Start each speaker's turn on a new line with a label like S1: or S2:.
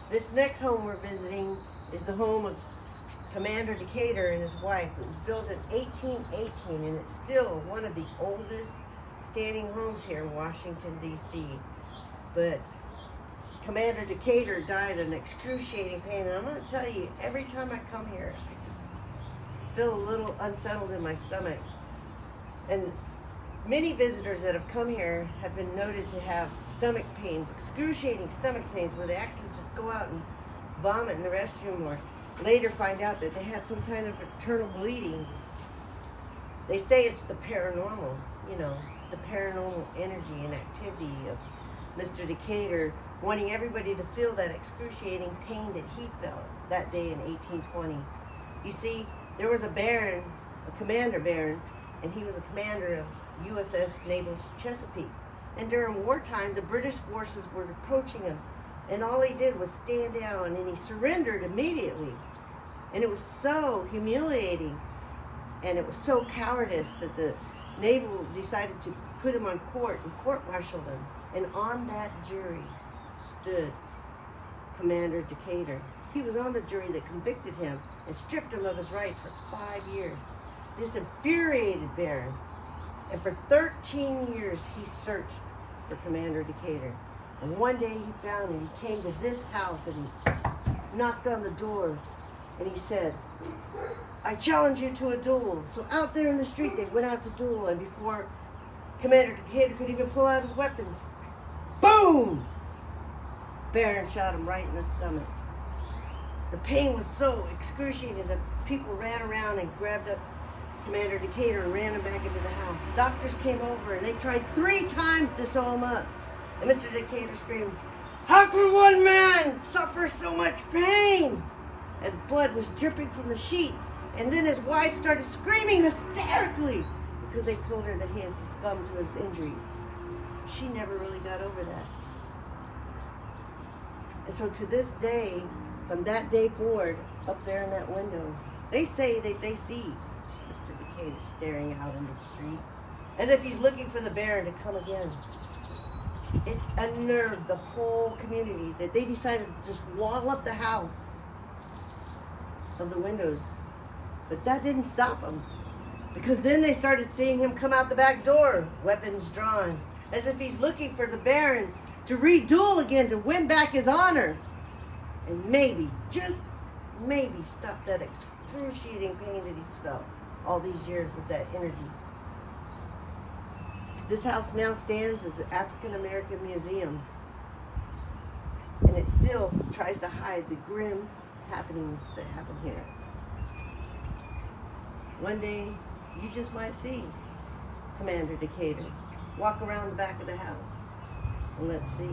S1: This next home we're visiting is the home of Commander Decatur and his wife. It was built in 1818, and it's still one of the oldest standing homes here in Washington, D.C. But Commander Decatur died in excruciating pain, and I'm going to tell you, every time I come here, I just feel a little unsettled in my stomach. And many visitors that have come here have been noted to have stomach pains, excruciating stomach pains, where they actually just go out and vomit in the restroom, or later find out that they had some kind of internal bleeding. They say it's the paranormal, the paranormal energy and activity of Mr. Decatur wanting everybody to feel that excruciating pain that he felt that day in 1820. You see, there was a baron, a commander baron, and he was a commander of USS Naval Chesapeake. And during wartime, the British forces were approaching him, and all he did was stand down, and he surrendered immediately. And it was so humiliating, and it was so cowardice that the Naval decided to put him on court and court-martialed him. And on that jury stood Commander Decatur. He was on the jury that convicted him and stripped him of his rights for 5 years. This infuriated baron. And for 13 years, he searched for Commander Decatur. And one day he found him. He came to this house and he knocked on the door and he said, "I challenge you to a duel." So out there in the street, they went out to duel, and before Commander Decatur could even pull out his weapons, boom! Baron shot him right in the stomach. The pain was so excruciating that people ran around and grabbed up Commander Decatur and ran him back into the house. Doctors came over and they tried 3 times to sew him up. And Mr. Decatur screamed, "How could one man suffer so much pain?" As blood was dripping from the sheets. And then his wife started screaming hysterically because they told her that he had succumbed to his injuries. She never really got over that. And so to this day, from that day forward, up there in that window, they say that they see Mr. Decatur staring out in the street as if he's looking for the baron to come again. It unnerved the whole community that they decided to just wall up the house of the windows. But that didn't stop them, because then they started seeing him come out the back door, weapons drawn, as if he's looking for the baron to reduel again to win back his honor. And maybe, just maybe, stop that excruciating pain that he's felt all these years with that energy. This house now stands as an African American museum, and it still tries to hide the grim happenings that happen here. One day, you just might see Commander Decatur walk around the back of the house, and let's see.